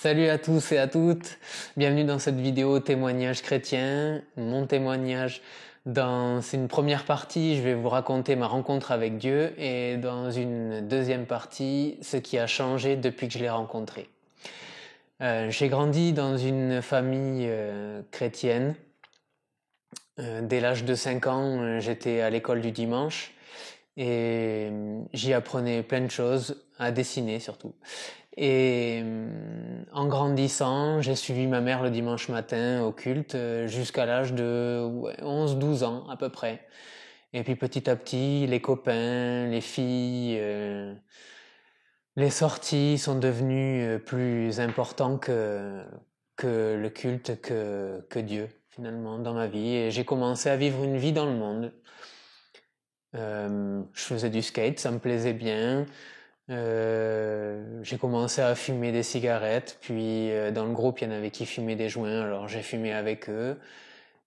Salut à tous et à toutes, bienvenue dans cette vidéo témoignage chrétien. Mon témoignage, c'est une première partie, je vais vous raconter ma rencontre avec Dieu et dans une deuxième partie, ce qui a changé depuis que je l'ai rencontré. J'ai grandi dans une famille chrétienne. Dès l'âge de 5 ans, j'étais à l'école du dimanche et j'y apprenais plein de choses, à dessiner surtout. Et en grandissant, j'ai suivi ma mère le dimanche matin au culte jusqu'à l'âge de 11-12 ans à peu près. Et puis petit à petit, les copains, les filles, les sorties sont devenus plus importants que le culte, que Dieu finalement dans ma vie. Et j'ai commencé à vivre une vie dans le monde. Je faisais du skate, ça me plaisait bien. J'ai commencé à fumer des cigarettes, puis dans le groupe il y en avait qui fumaient des joints, alors j'ai fumé avec eux.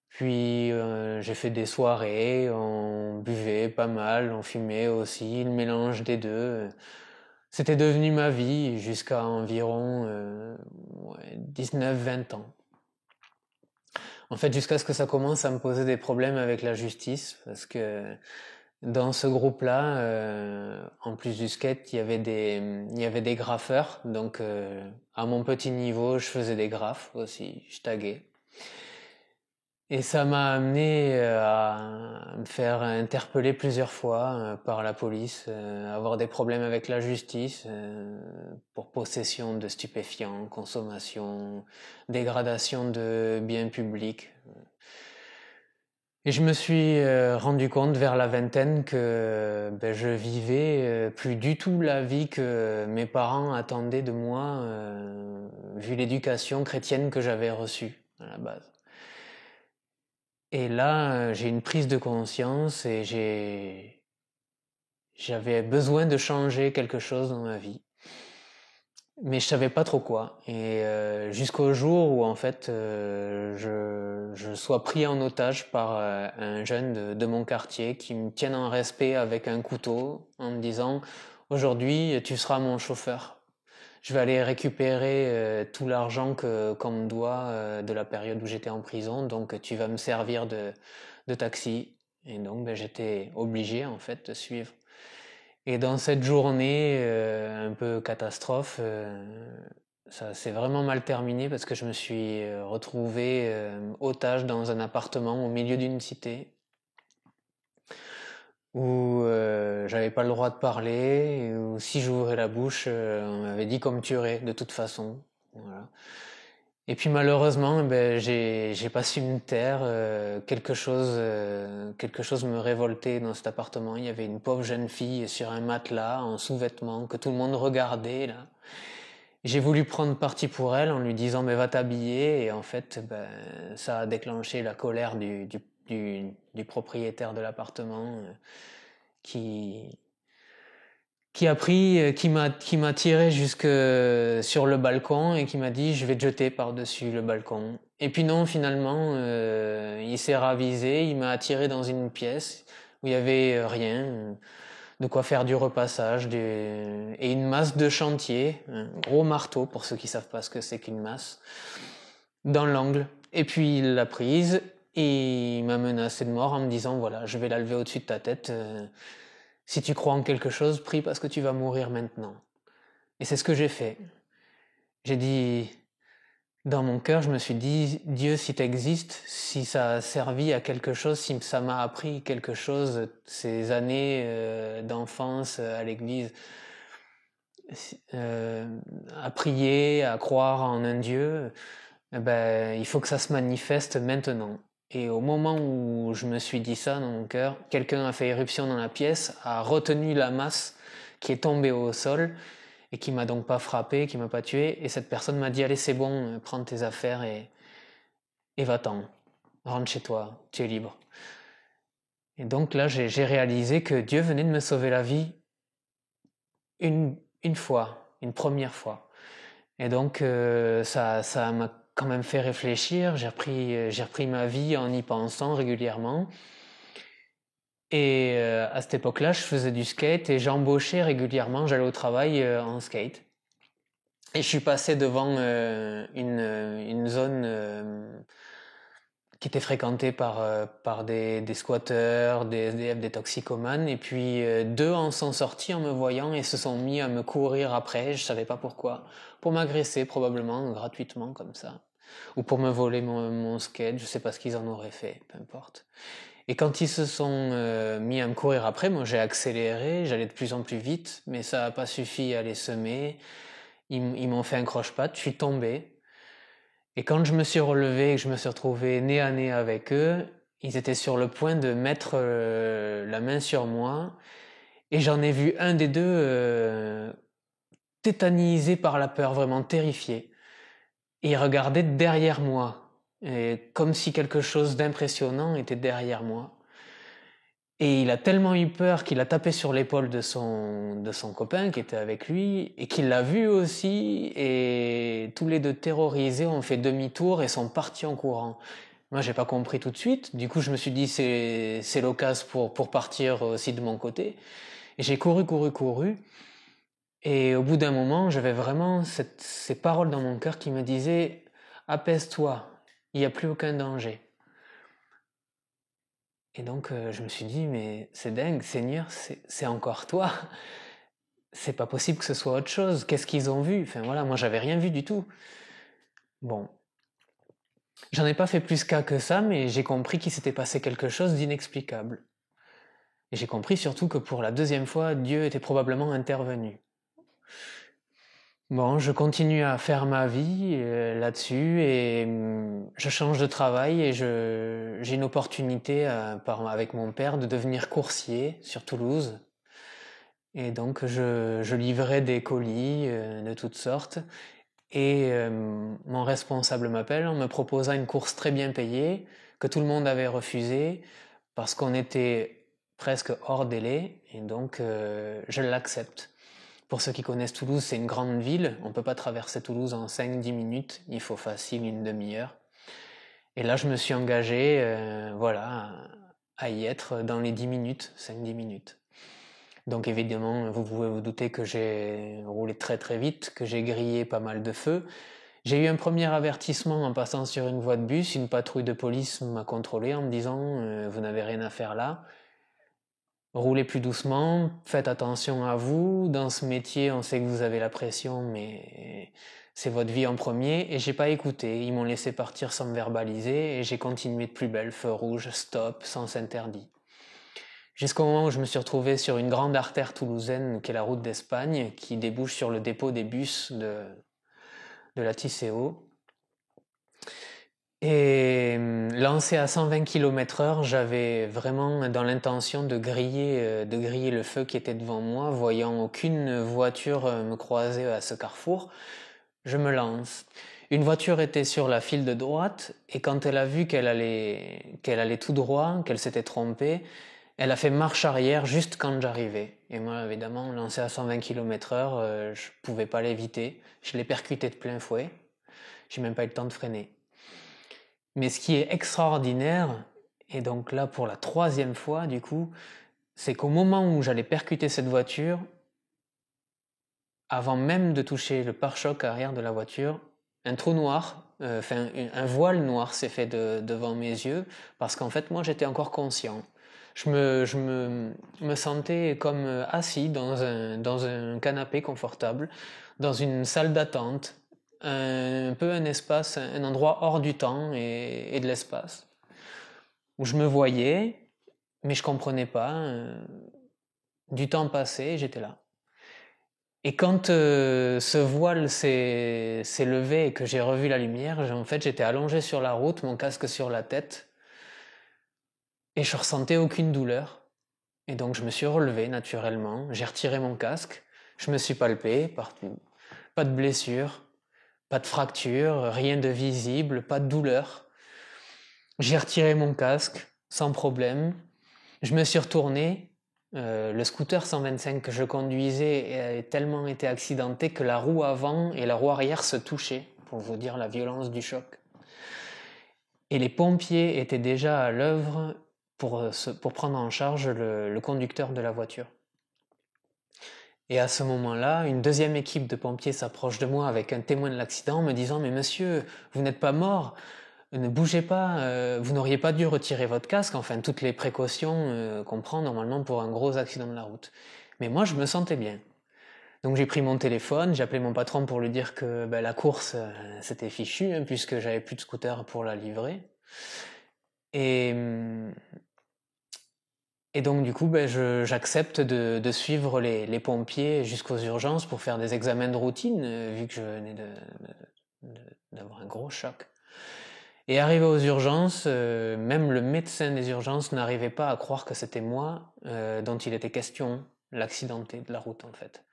Puis j'ai fait des soirées, on buvait pas mal, on fumait aussi, le mélange des deux. C'était devenu ma vie jusqu'à environ 19-20 ans. En fait, jusqu'à ce que ça commence à me poser des problèmes avec la justice, parce que dans ce groupe-là, en plus du skate, il y avait des graffeurs. Donc, à mon petit niveau, je faisais des graphes aussi, je taguais. Et ça m'a amené à me faire interpeller plusieurs fois par la police, avoir des problèmes avec la justice pour possession de stupéfiants, consommation, dégradation de biens publics. Et je me suis rendu compte vers la vingtaine que je vivais plus du tout la vie que mes parents attendaient de moi, vu l'éducation chrétienne que j'avais reçue à la base. Et là, j'ai une prise de conscience et j'avais besoin de changer quelque chose dans ma vie. Mais je savais pas trop quoi. Et jusqu'au jour où en fait je sois pris en otage par un jeune de mon quartier qui me tienne en respect avec un couteau en me disant aujourd'hui tu seras mon chauffeur. Je vais aller récupérer tout l'argent qu'on me doit de la période où j'étais en prison, donc tu vas me servir de taxi. Et donc j'étais obligé en fait de suivre. Et dans cette journée un peu catastrophe, ça s'est vraiment mal terminé parce que je me suis retrouvé otage dans un appartement au milieu d'une cité où j'avais pas le droit de parler, et où si j'ouvrais la bouche, on m'avait dit qu'on me tuerait de toute façon. Voilà. Et puis malheureusement, j'ai pas su me taire. Quelque chose me révoltait dans cet appartement. Il y avait une pauvre jeune fille sur un matelas en sous-vêtements que tout le monde regardait là. J'ai voulu prendre parti pour elle en lui disant mais va t'habiller et en fait ça a déclenché la colère du propriétaire de l'appartement qui qui m'a tiré jusque sur le balcon et qui m'a dit je vais te jeter par-dessus le balcon. Et puis non, finalement, il s'est ravisé, il m'a attiré dans une pièce où il y avait rien, de quoi faire du repassage et une masse de chantier, un gros marteau pour ceux qui savent pas ce que c'est qu'une masse, dans l'angle. Et puis il l'a prise et il m'a menacé de mort en me disant voilà, je vais la lever au-dessus de ta tête. Si tu crois en quelque chose, prie parce que tu vas mourir maintenant. Et c'est ce que j'ai fait. J'ai dit, dans mon cœur, je me suis dit, Dieu, si tu existes, si ça a servi à quelque chose, si ça m'a appris quelque chose, ces années d'enfance à l'église, à prier, à croire en un Dieu, il faut que ça se manifeste maintenant. Et au moment où je me suis dit ça dans mon cœur, quelqu'un a fait éruption dans la pièce, a retenu la masse qui est tombée au sol et qui m'a donc pas frappé, qui m'a pas tué. Et cette personne m'a dit allez c'est bon, prends tes affaires et va-t'en, rentre chez toi, tu es libre. Et donc là j'ai réalisé que Dieu venait de me sauver la vie une fois, une première fois. Et donc ça m'a quand même fait réfléchir. J'ai repris ma vie en y pensant régulièrement. Et à cette époque-là, je faisais du skate et j'embauchais régulièrement. J'allais au travail en skate. Et je suis passé devant une zone qui était fréquentée par des squatteurs, des SDF, des toxicomanes. Et puis deux en sont sortis en me voyant et se sont mis à me courir après, je savais pas pourquoi, pour m'agresser probablement, gratuitement comme ça. Ou pour me voler mon skate, je sais pas ce qu'ils en auraient fait, peu importe. Et quand ils se sont mis à me courir après, moi j'ai accéléré, j'allais de plus en plus vite, mais ça n'a pas suffi à les semer. Ils m'ont fait un croche-patte, je suis tombé. Et quand je me suis relevé et que je me suis retrouvé nez à nez avec eux, ils étaient sur le point de mettre la main sur moi. Et j'en ai vu un des deux tétanisé par la peur, vraiment terrifié. Et il regardait derrière moi, et comme si quelque chose d'impressionnant était derrière moi. Et il a tellement eu peur qu'il a tapé sur l'épaule de son copain qui était avec lui et qu'il l'a vu aussi et tous les deux terrorisés ont fait demi-tour et sont partis en courant. Moi j'ai pas compris tout de suite, du coup je me suis dit c'est l'occasion pour partir aussi de mon côté. Et j'ai couru et au bout d'un moment j'avais vraiment ces paroles dans mon cœur qui me disaient apaise-toi, il n'y a plus aucun danger. Et donc je me suis dit, mais c'est dingue, Seigneur, c'est encore toi. C'est pas possible que ce soit autre chose. Qu'est-ce qu'ils ont vu? Enfin voilà, moi j'avais rien vu du tout. Bon, j'en ai pas fait plus cas que ça, mais j'ai compris qu'il s'était passé quelque chose d'inexplicable. Et j'ai compris surtout que pour la deuxième fois, Dieu était probablement intervenu. Bon, je continue à faire ma vie là-dessus et je change de travail et j'ai une opportunité avec mon père de devenir coursier sur Toulouse. Et donc je livrais des colis de toutes sortes et mon responsable m'appelle en me proposant une course très bien payée que tout le monde avait refusée parce qu'on était presque hors délai et donc je l'accepte. Pour ceux qui connaissent Toulouse, c'est une grande ville, on ne peut pas traverser Toulouse en 5-10 minutes, il faut facile une demi-heure. Et là je me suis engagé voilà, à y être dans les 10 minutes, 5-10 minutes. Donc évidemment, vous pouvez vous douter que j'ai roulé très très vite, que j'ai grillé pas mal de feux. J'ai eu un premier avertissement en passant sur une voie de bus, une patrouille de police m'a contrôlé en me disant vous n'avez rien à faire là. Roulez plus doucement, faites attention à vous, dans ce métier on sait que vous avez la pression mais c'est votre vie en premier et j'ai pas écouté, ils m'ont laissé partir sans me verbaliser et j'ai continué de plus belle, feu rouge, stop, sens interdit. Jusqu'au moment où je me suis retrouvé sur une grande artère toulousaine qui est la route d'Espagne, qui débouche sur le dépôt des bus de la Tisséo. Et lancé à 120 km/h, j'avais vraiment dans l'intention de griller le feu qui était devant moi, voyant aucune voiture me croiser à ce carrefour. Je me lance. Une voiture était sur la file de droite et quand elle a vu qu'elle allait tout droit, qu'elle s'était trompée, elle a fait marche arrière juste quand j'arrivais. Et moi, évidemment, lancé à 120 km/h, je pouvais pas l'éviter. Je l'ai percuté de plein fouet. J'ai même pas eu le temps de freiner. Mais ce qui est extraordinaire, et donc là pour la troisième fois du coup, c'est qu'au moment où j'allais percuter cette voiture, avant même de toucher le pare-choc arrière de la voiture, un trou noir, un voile noir s'est fait devant mes yeux, parce qu'en fait moi j'étais encore conscient. Je me sentais comme assis dans un canapé confortable, dans une salle d'attente, un peu un espace, un endroit hors du temps et de l'espace, où je me voyais, mais je comprenais pas. Du temps passé, j'étais là. Et quand ce voile s'est levé et que j'ai revu la lumière, en fait j'étais allongé sur la route, mon casque sur la tête, et je ressentais aucune douleur. Et donc je me suis relevé naturellement, j'ai retiré mon casque, je me suis palpé partout. Pas de blessure, pas de fracture, rien de visible, pas de douleur. J'ai retiré mon casque sans problème. Je me suis retourné. Le scooter 125 que je conduisais a tellement été accidenté que la roue avant et la roue arrière se touchaient, pour vous dire la violence du choc. Et les pompiers étaient déjà à l'œuvre pour prendre en charge le conducteur de la voiture. Et à ce moment-là, une deuxième équipe de pompiers s'approche de moi avec un témoin de l'accident me disant « Mais monsieur, vous n'êtes pas mort, ne bougez pas, vous n'auriez pas dû retirer votre casque, enfin toutes les précautions qu'on prend normalement pour un gros accident de la route. » Mais moi, je me sentais bien. Donc j'ai pris mon téléphone, j'ai appelé mon patron pour lui dire que la course, c'était fichu, hein, puisque j'avais plus de scooter pour la livrer. Et donc du coup, j'accepte de suivre les pompiers jusqu'aux urgences pour faire des examens de routine, vu que je venais d'avoir un gros choc. Et arrivé aux urgences, même le médecin des urgences n'arrivait pas à croire que c'était moi dont il était question, l'accidenté de la route en fait.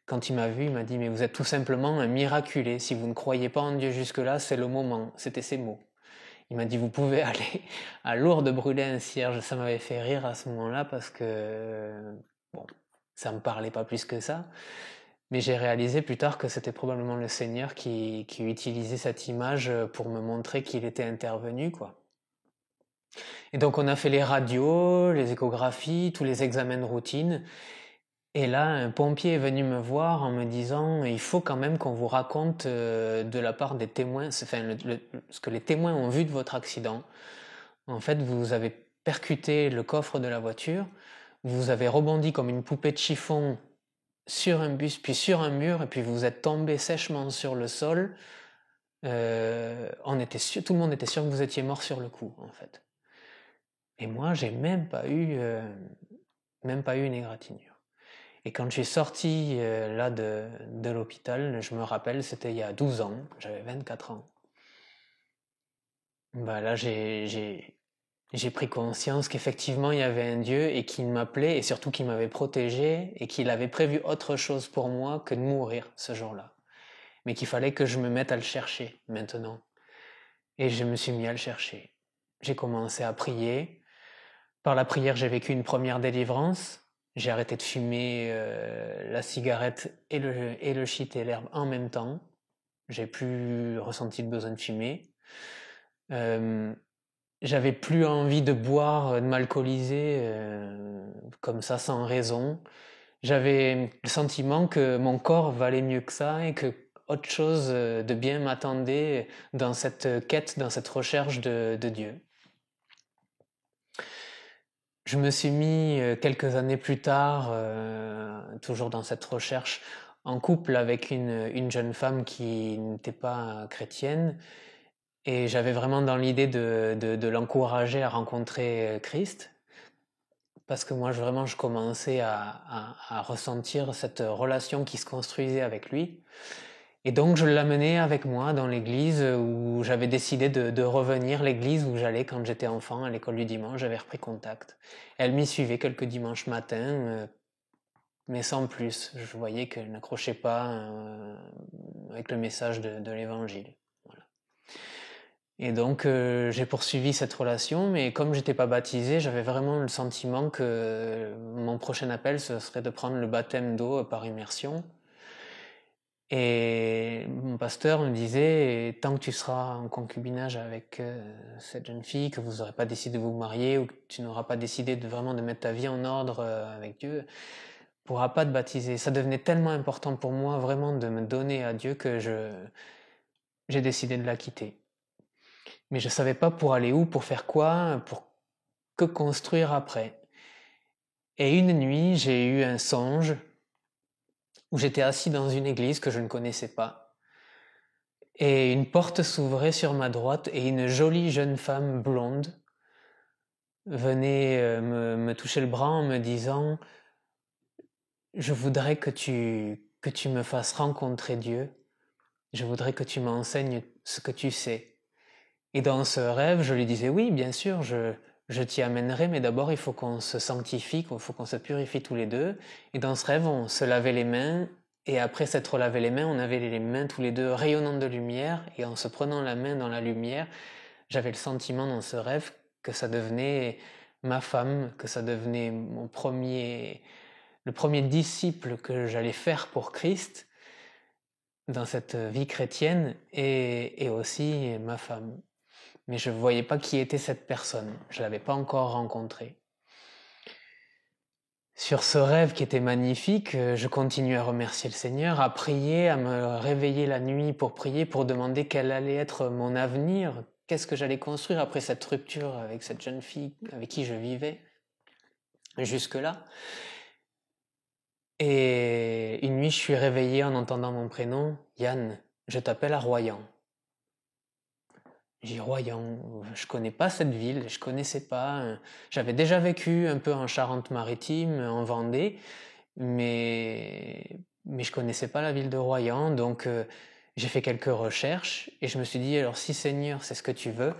Quand il m'a vu, il m'a dit « Mais vous êtes tout simplement un miraculé, si vous ne croyez pas en Dieu jusque-là, c'est le moment », c'était ses mots. Il m'a dit vous pouvez aller à Lourdes brûler un cierge. Ça m'avait fait rire à ce moment-là parce que bon, ça me parlait pas plus que ça. Mais j'ai réalisé plus tard que c'était probablement le Seigneur qui utilisait cette image pour me montrer qu'il était intervenu, quoi. Et donc on a fait les radios, les échographies, tous les examens de routine. Et là, un pompier est venu me voir en me disant il faut quand même qu'on vous raconte de la part des témoins, ce que les témoins ont vu de votre accident. En fait, vous avez percuté le coffre de la voiture, vous avez rebondi comme une poupée de chiffon sur un bus, puis sur un mur, et puis vous êtes tombé sèchement sur le sol. Tout le monde était sûr que vous étiez mort sur le coup, en fait. Et moi, j'ai même pas eu une égratignure. Et quand je suis sorti là de l'hôpital, je me rappelle, c'était il y a 12 ans, j'avais 24 ans. Là, j'ai pris conscience qu'effectivement, il y avait un Dieu et qu'il m'appelait et surtout qu'il m'avait protégé et qu'il avait prévu autre chose pour moi que de mourir ce jour-là. Mais qu'il fallait que je me mette à le chercher maintenant. Et je me suis mis à le chercher. J'ai commencé à prier. Par la prière, j'ai vécu une première délivrance. J'ai arrêté de fumer la cigarette et le shit et l'herbe en même temps. J'ai plus ressenti le besoin de fumer. J'avais plus envie de boire, de m'alcooliser comme ça sans raison. J'avais le sentiment que mon corps valait mieux que ça et que autre chose de bien m'attendait dans cette quête, dans cette recherche de Dieu. Je me suis mis quelques années plus tard, toujours dans cette recherche, en couple avec une jeune femme qui n'était pas chrétienne. Et j'avais vraiment dans l'idée de l'encourager à rencontrer Christ. Parce que moi, je commençais à ressentir cette relation qui se construisait avec lui. Et donc, je l'amenais avec moi dans l'église où j'avais décidé de revenir, l'église où j'allais quand j'étais enfant, à l'école du dimanche, j'avais repris contact. Elle m'y suivait quelques dimanches matins, mais sans plus. Je voyais qu'elle n'accrochait pas avec le message de l'évangile. Voilà. Et donc j'ai poursuivi cette relation, mais comme j'étais pas baptisé, j'avais vraiment le sentiment que mon prochain appel, ce serait de prendre le baptême d'eau par immersion. Et mon pasteur me disait, tant que tu seras en concubinage avec cette jeune fille, que vous n'aurez pas décidé de vous marier, ou que tu n'auras pas décidé vraiment de mettre ta vie en ordre avec Dieu, tu ne pourras pas te baptiser. Ça devenait tellement important pour moi vraiment de me donner à Dieu que j'ai décidé de la quitter. Mais je ne savais pas pour aller où, pour faire quoi, pour que construire après. Et une nuit, j'ai eu un songe où j'étais assis dans une église que je ne connaissais pas. Et une porte s'ouvrait sur ma droite et une jolie jeune femme blonde venait me toucher le bras en me disant « Je voudrais que tu me fasses rencontrer Dieu. Je voudrais que tu m'enseignes ce que tu sais. » Et dans ce rêve, je lui disais « Oui, bien sûr, je t'y amènerai, mais d'abord il faut qu'on se sanctifie, il faut qu'on se purifie tous les deux. » Et dans ce rêve, on se lavait les mains, et après s'être lavé les mains, on avait les mains tous les deux rayonnantes de lumière, et en se prenant la main dans la lumière, j'avais le sentiment dans ce rêve que ça devenait ma femme, que ça devenait le premier disciple que j'allais faire pour Christ dans cette vie chrétienne, et aussi ma femme. Mais je ne voyais pas qui était cette personne. Je ne l'avais pas encore rencontrée. sur ce rêve qui était magnifique, je continue à remercier le Seigneur, à prier, à me réveiller la nuit pour prier, pour demander quel allait être mon avenir, qu'est-ce que j'allais construire après cette rupture avec cette jeune fille avec qui je vivais jusque-là. Et une nuit, je suis réveillé en entendant mon prénom, Yann, je t'appelle à Royan. J'ai dit Royan, je connais pas cette ville, je connaissais pas. J'avais déjà vécu un peu en Charente-Maritime, en Vendée, mais je connaissais pas la ville de Royan, donc j'ai fait quelques recherches et je me suis dit alors si Seigneur c'est ce que tu veux,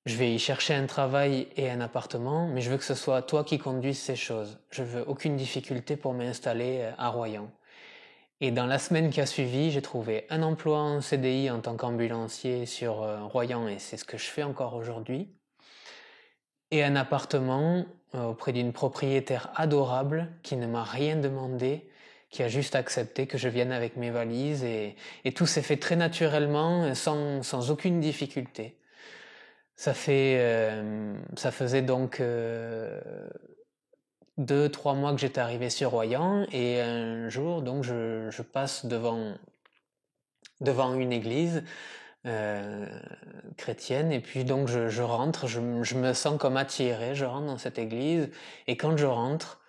je vais y chercher un travail et un appartement, mais je veux que ce soit toi qui conduises ces choses. Je veux aucune difficulté pour m'installer à Royan. Et dans la semaine qui a suivi, j'ai trouvé un emploi en CDI en tant qu'ambulancier sur Royan, et c'est ce que je fais encore aujourd'hui, et un appartement auprès d'une propriétaire adorable qui ne m'a rien demandé, qui a juste accepté que je vienne avec mes valises, et tout s'est fait très naturellement, sans aucune difficulté. Ça faisait donc 2-3 mois que j'étais arrivé sur Royan, et un jour donc je passe devant une église chrétienne, et puis donc je rentre, je me sens comme attiré, je rentre dans cette église, et quand je rentre,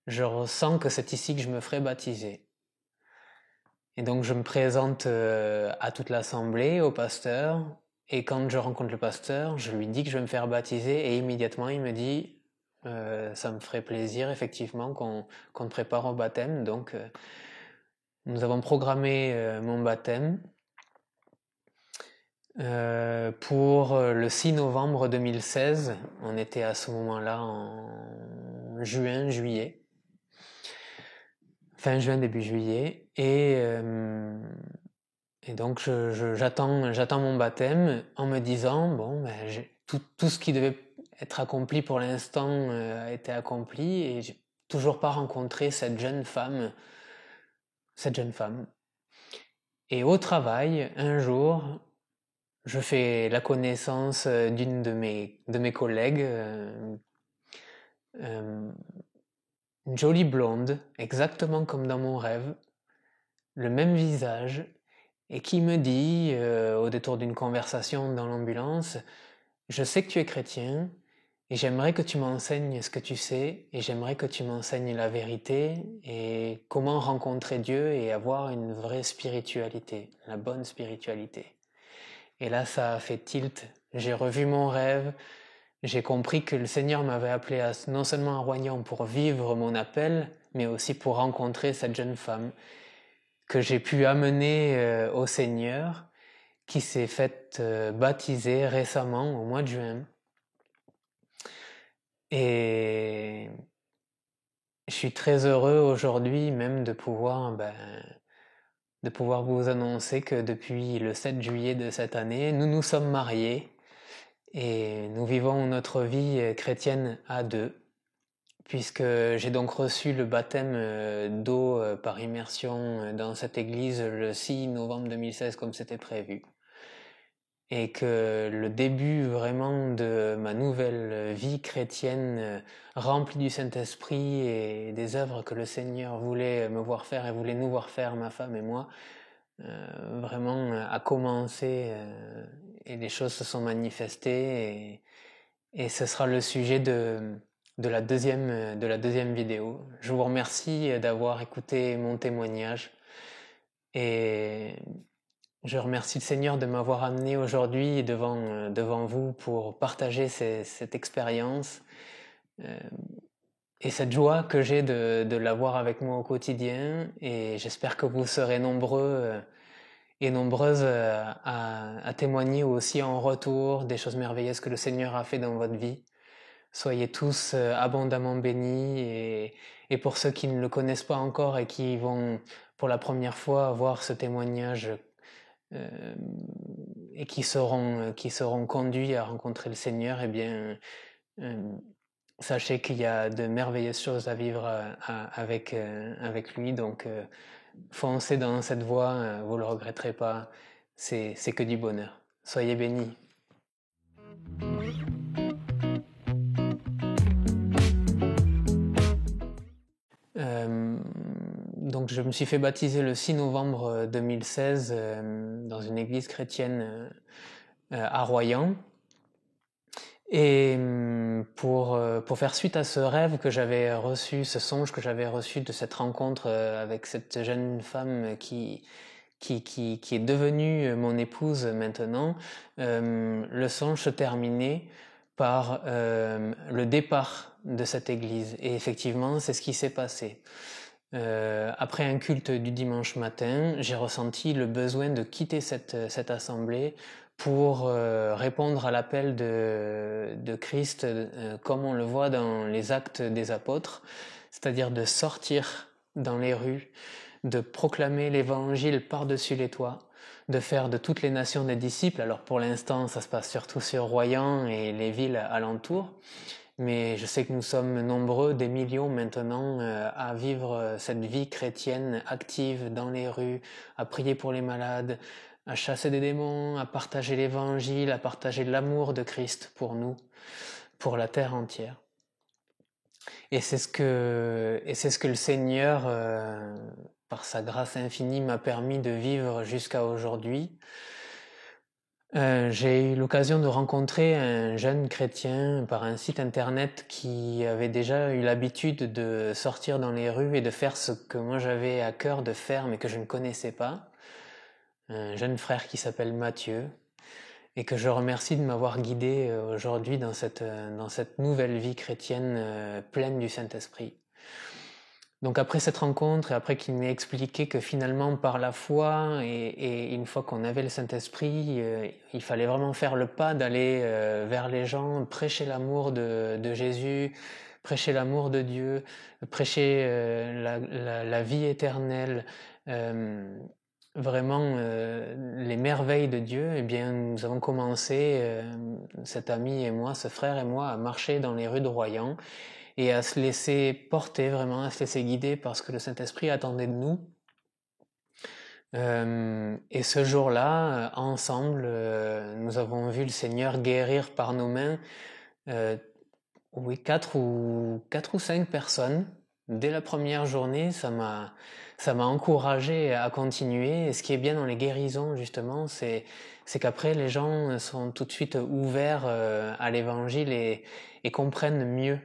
je ressens que c'est ici que je me ferai baptiser. Et donc je me présente à toute l'assemblée, au pasteur, et quand je rencontre le pasteur, je lui dis que je vais me faire baptiser, et immédiatement il me dit ça me ferait plaisir effectivement qu'on te prépare au baptême. Donc nous avons programmé mon baptême pour le 6 novembre 2016. On était à ce moment-là en juillet. Fin juin, début juillet. Et donc j'attends mon baptême en me disant, bon, ben, tout ce qui devait être accompli pour l'instant a été accompli, et j'ai toujours pas rencontré cette jeune femme. Et au travail, un jour, je fais la connaissance d'une de mes collègues, une jolie blonde, exactement comme dans mon rêve, le même visage, et qui me dit, au détour d'une conversation dans l'ambulance, je sais que tu es chrétien, et j'aimerais que tu m'enseignes ce que tu sais, et j'aimerais que tu m'enseignes la vérité, et comment rencontrer Dieu et avoir une vraie spiritualité, la bonne spiritualité. Et là, ça a fait tilt. J'ai revu mon rêve, j'ai compris que le Seigneur m'avait appelé non seulement à Royan pour vivre mon appel, mais aussi pour rencontrer cette jeune femme que j'ai pu amener au Seigneur, qui s'est faite baptiser récemment au mois de juin. Et je suis très heureux aujourd'hui même de pouvoir vous annoncer que depuis le 7 juillet de cette année, nous nous sommes mariés et nous vivons notre vie chrétienne à deux, puisque j'ai donc reçu le baptême d'eau par immersion dans cette église le 6 novembre 2016 comme c'était prévu. Et que le début vraiment de ma nouvelle vie chrétienne remplie du Saint-Esprit et des œuvres que le Seigneur voulait me voir faire et voulait nous voir faire, ma femme et moi, vraiment a commencé et les choses se sont manifestées, et ce sera le sujet de la deuxième vidéo. Je vous remercie d'avoir écouté mon témoignage, et je remercie le Seigneur de m'avoir amené aujourd'hui devant vous pour partager cette expérience et cette joie que j'ai de l'avoir avec moi au quotidien, et j'espère que vous serez nombreux et nombreuses à témoigner aussi en retour des choses merveilleuses que le Seigneur a fait dans votre vie. Soyez tous abondamment bénis, et pour ceux qui ne le connaissent pas encore et qui vont pour la première fois voir ce témoignage et qui seront conduits à rencontrer le Seigneur, eh bien, sachez qu'il y a de merveilleuses choses à vivre avec lui. Donc, foncez dans cette voie, vous ne le regretterez pas. C'est que du bonheur. Soyez bénis. Donc je me suis fait baptiser le 6 novembre 2016 dans une église chrétienne à Royan. Et pour faire suite à ce rêve que j'avais reçu, ce songe que j'avais reçu de cette rencontre avec cette jeune femme qui est devenue mon épouse maintenant, le songe se terminait par le départ de cette église. Et effectivement, c'est ce qui s'est passé. Après un culte du dimanche matin, j'ai ressenti le besoin de quitter cette assemblée pour répondre à l'appel de Christ comme on le voit dans les actes des apôtres, c'est-à-dire de sortir dans les rues, de proclamer l'évangile par-dessus les toits, de faire de toutes les nations des disciples. Alors pour l'instant, ça se passe surtout sur Royan et les villes alentours, mais je sais que nous sommes nombreux, des millions maintenant, à vivre cette vie chrétienne active dans les rues, à prier pour les malades, à chasser des démons, à partager l'évangile, à partager l'amour de Christ pour nous, pour la terre entière. Et c'est ce que le Seigneur, par sa grâce infinie, m'a permis de vivre jusqu'à aujourd'hui. J'ai eu l'occasion de rencontrer un jeune chrétien par un site internet qui avait déjà eu l'habitude de sortir dans les rues et de faire ce que moi j'avais à cœur de faire mais que je ne connaissais pas. Un jeune frère qui s'appelle Mathieu et que je remercie de m'avoir guidé aujourd'hui dans cette nouvelle vie chrétienne pleine du Saint-Esprit. Donc après cette rencontre et après qu'il m'ait expliqué que finalement par la foi et une fois qu'on avait le Saint-Esprit, il fallait vraiment faire le pas d'aller vers les gens, prêcher l'amour de Jésus, prêcher l'amour de Dieu, prêcher la vie éternelle, vraiment les merveilles de Dieu. Eh bien nous avons commencé, cet ami et moi, ce frère et moi, à marcher dans les rues de Royan et à se laisser porter vraiment, à se laisser guider parce que le Saint-Esprit attendait de nous. Et ce jour-là, ensemble, nous avons vu le Seigneur guérir par nos mains, oui, 4 ou 5 personnes. Dès la première journée, ça m'a encouragé à continuer. Et ce qui est bien dans les guérisons, justement, c'est qu'après, les gens sont tout de suite ouverts à l'évangile et comprennent mieux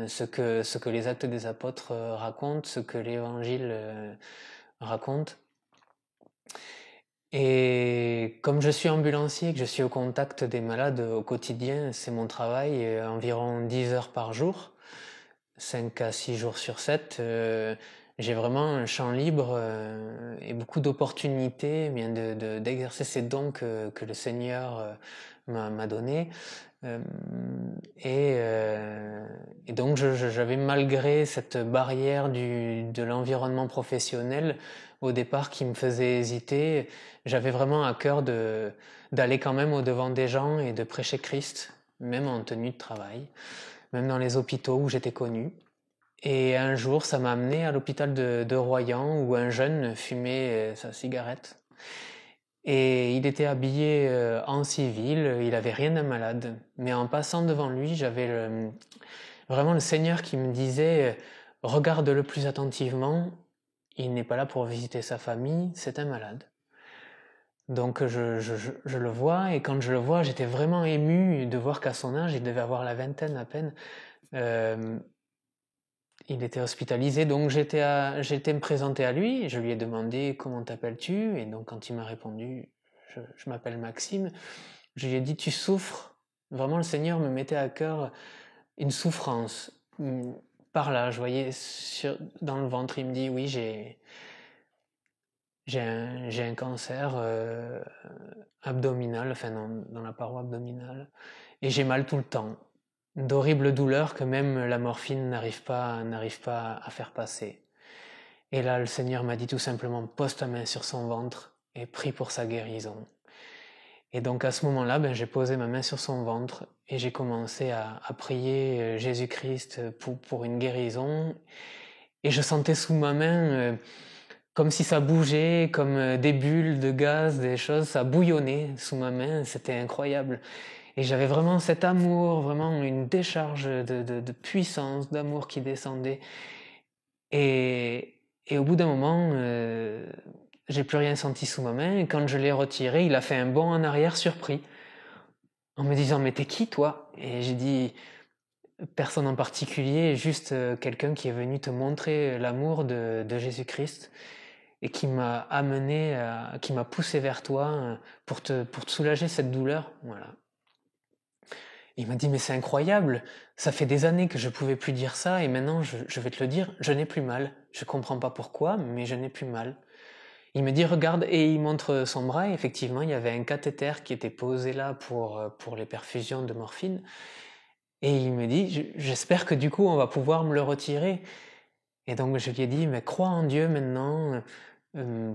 ce que les actes des apôtres racontent, ce que l'évangile raconte. Et comme je suis ambulancier, que je suis au contact des malades au quotidien, c'est mon travail, environ 10 heures par jour, 5 à 6 jours sur 7, j'ai vraiment un champ libre et beaucoup d'opportunités d'exercer ces dons que le Seigneur m'a donnés. Et donc j'avais, malgré cette barrière de l'environnement professionnel au départ qui me faisait hésiter, j'avais vraiment à cœur d'aller quand même au devant des gens et de prêcher Christ, même en tenue de travail, même dans les hôpitaux où j'étais connu. Et un jour, ça m'a amené à l'hôpital de Royan où un jeune fumait sa cigarette. Et il était habillé en civil, il avait rien d'un malade. Mais en passant devant lui, j'avais vraiment le Seigneur qui me disait « Regarde-le plus attentivement, il n'est pas là pour visiter sa famille, c'est un malade. » Donc je le vois, et quand je le vois, j'étais vraiment ému de voir qu'à son âge, il devait avoir la vingtaine à peine, il était hospitalisé, donc j'ai été me présenter à lui, je lui ai demandé « Comment t'appelles-tu » Et donc quand il m'a répondu « Je m'appelle Maxime », je lui ai dit « Tu souffres ?» Vraiment, le Seigneur me mettait à cœur une souffrance. Par là, je voyais dans le ventre, il me dit « Oui, j'ai un cancer abdominal, enfin dans la paroi abdominale, et j'ai mal tout le temps. » D'horribles douleurs que même la morphine n'arrive pas à faire passer. Et là, le Seigneur m'a dit tout simplement, pose ta main sur son ventre et prie pour sa guérison. Et donc à ce moment-là, j'ai posé ma main sur son ventre et j'ai commencé à prier Jésus-Christ pour une guérison. Et je sentais sous ma main comme si ça bougeait, comme des bulles de gaz, des choses, ça bouillonnait sous ma main, c'était incroyable. Et j'avais vraiment cet amour, vraiment une décharge de puissance, d'amour qui descendait. Et au bout d'un moment, j'ai plus rien senti sous ma main, et quand je l'ai retiré, il a fait un bond en arrière surpris, en me disant « Mais t'es qui, toi ?» Et j'ai dit « Personne en particulier, juste quelqu'un qui est venu te montrer l'amour de Jésus-Christ et qui m'a amené, qui m'a poussé vers toi pour te soulager cette douleur. » Voilà. Il m'a dit « Mais c'est incroyable, ça fait des années que je pouvais plus dire ça et maintenant je vais te le dire, je n'ai plus mal. Je comprends pas pourquoi, mais je n'ai plus mal. » Il me dit « Regarde » et il montre son bras et effectivement il y avait un cathéter qui était posé là pour les perfusions de morphine. Et il me dit « J'espère que du coup on va pouvoir me le retirer. » Et donc je lui ai dit « Mais crois en Dieu maintenant,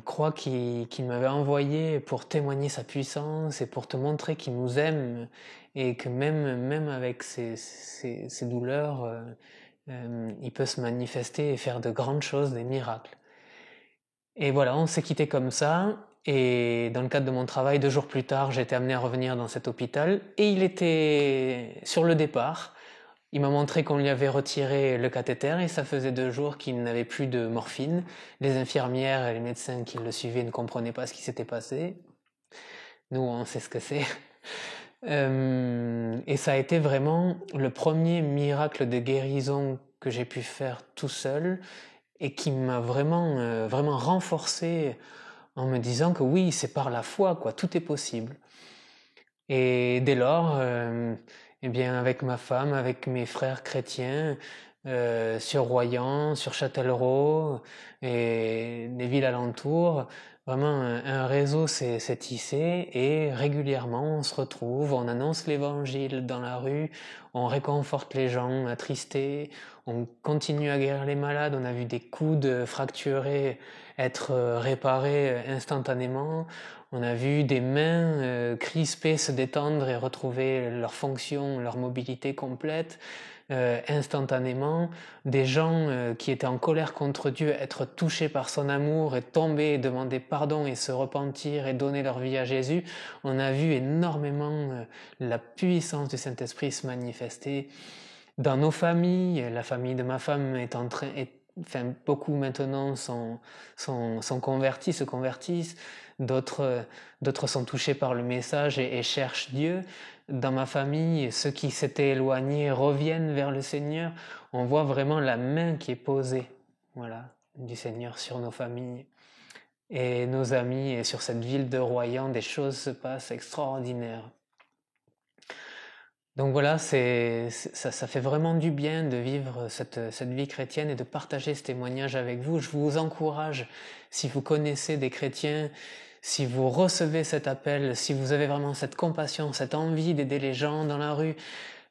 crois qu'il m'avait envoyé pour témoigner sa puissance et pour te montrer qu'il nous aime et que même avec ses douleurs, il peut se manifester et faire de grandes choses, des miracles. » Et voilà, on s'est quitté comme ça. Et dans le cadre de mon travail, 2 jours plus tard, j'ai été amené à revenir dans cet hôpital et il était sur le départ. Il m'a montré qu'on lui avait retiré le cathéter et ça faisait 2 jours qu'il n'avait plus de morphine. Les infirmières et les médecins qui le suivaient ne comprenaient pas ce qui s'était passé. Nous, on sait ce que c'est. Et ça a été vraiment le premier miracle de guérison que j'ai pu faire tout seul et qui m'a vraiment, vraiment renforcé en me disant que oui, c'est par la foi, quoi, tout est possible. Et dès lors, eh bien, avec ma femme, avec mes frères chrétiens, sur Royan, sur Châtellerault et les villes alentours, vraiment un réseau s'est tissé et régulièrement on se retrouve, on annonce l'évangile dans la rue, on réconforte les gens attristés, on continue à guérir les malades, on a vu des coudes fracturés être réparés instantanément, on a vu des mains crispées se détendre et retrouver leur fonction, leur mobilité complète instantanément, des gens qui étaient en colère contre Dieu être touchés par son amour et tomber et demander pardon et se repentir et donner leur vie à Jésus. On a vu énormément la puissance du Saint-Esprit se manifester dans nos familles. La famille de ma femme est en train, enfin, beaucoup maintenant sont convertis, se convertissent. D'autres sont touchés par le message et cherchent Dieu. Dans ma famille, ceux qui s'étaient éloignés reviennent vers le Seigneur. On voit vraiment la main qui est posée, voilà, du Seigneur sur nos familles et nos amis et sur cette ville de Royan. Des choses se passent extraordinaires. Donc voilà, ça fait vraiment du bien de vivre cette vie chrétienne et de partager ce témoignage avec vous. Je vous encourage, si vous connaissez des chrétiens, si vous recevez cet appel, si vous avez vraiment cette compassion, cette envie d'aider les gens dans la rue,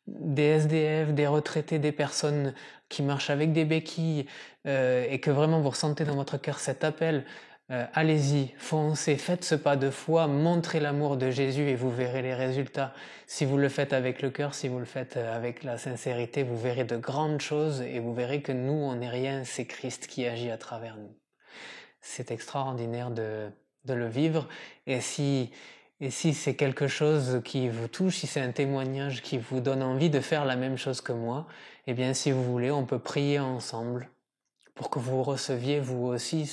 des SDF, des retraités, des personnes qui marchent avec des béquilles, et que vraiment vous ressentez dans votre cœur cet appel, allez-y, foncez, faites ce pas de foi, montrez l'amour de Jésus et vous verrez les résultats. Si vous le faites avec le cœur, si vous le faites avec la sincérité, vous verrez de grandes choses et vous verrez que nous, on n'est rien, c'est Christ qui agit à travers nous. C'est extraordinaire de le vivre. Et si c'est quelque chose qui vous touche, si c'est un témoignage qui vous donne envie de faire la même chose que moi, eh bien, si vous voulez, on peut prier ensemble pour que vous receviez vous aussi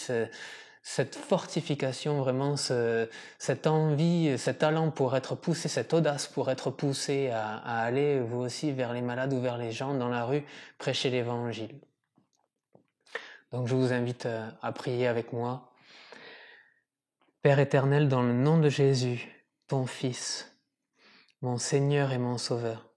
cette fortification, vraiment cette envie, cet talent pour être poussé, cette audace pour être poussé à aller vous aussi vers les malades ou vers les gens dans la rue, prêcher l'évangile. Donc je vous invite à prier avec moi. Père éternel, dans le nom de Jésus, ton Fils, mon Seigneur et mon Sauveur,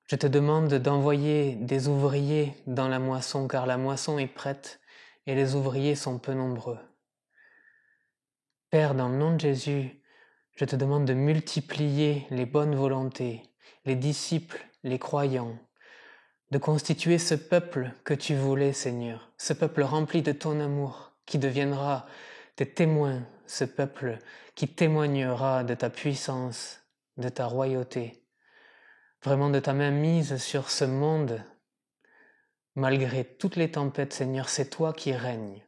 je te demande d'envoyer des ouvriers dans la moisson, car la moisson est prête et les ouvriers sont peu nombreux. Père, dans le nom de Jésus, je te demande de multiplier les bonnes volontés, les disciples, les croyants, de constituer ce peuple que tu voulais, Seigneur, ce peuple rempli de ton amour, qui deviendra tes témoins, ce peuple qui témoignera de ta puissance, de ta royauté, vraiment de ta main mise sur ce monde. Malgré toutes les tempêtes, Seigneur, c'est toi qui règnes.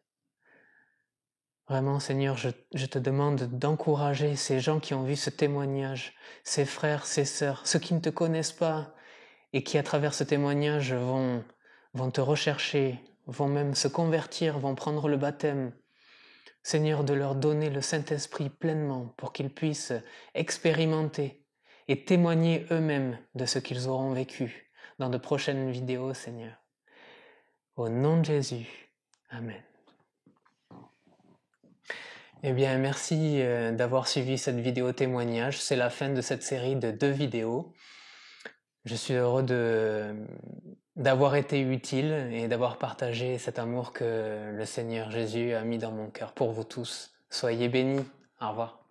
Vraiment, Seigneur, je te demande d'encourager ces gens qui ont vu ce témoignage, ces frères, ces sœurs, ceux qui ne te connaissent pas, et qui, à travers ce témoignage, vont te rechercher, vont même se convertir, vont prendre le baptême. Seigneur, de leur donner le Saint-Esprit pleinement pour qu'ils puissent expérimenter et témoigner eux-mêmes de ce qu'ils auront vécu dans de prochaines vidéos, Seigneur. Au nom de Jésus, Amen. Eh bien, merci d'avoir suivi cette vidéo témoignage. C'est la fin de cette série de 2 vidéos. Je suis heureux d'avoir été utile et d'avoir partagé cet amour que le Seigneur Jésus a mis dans mon cœur pour vous tous. Soyez bénis. Au revoir.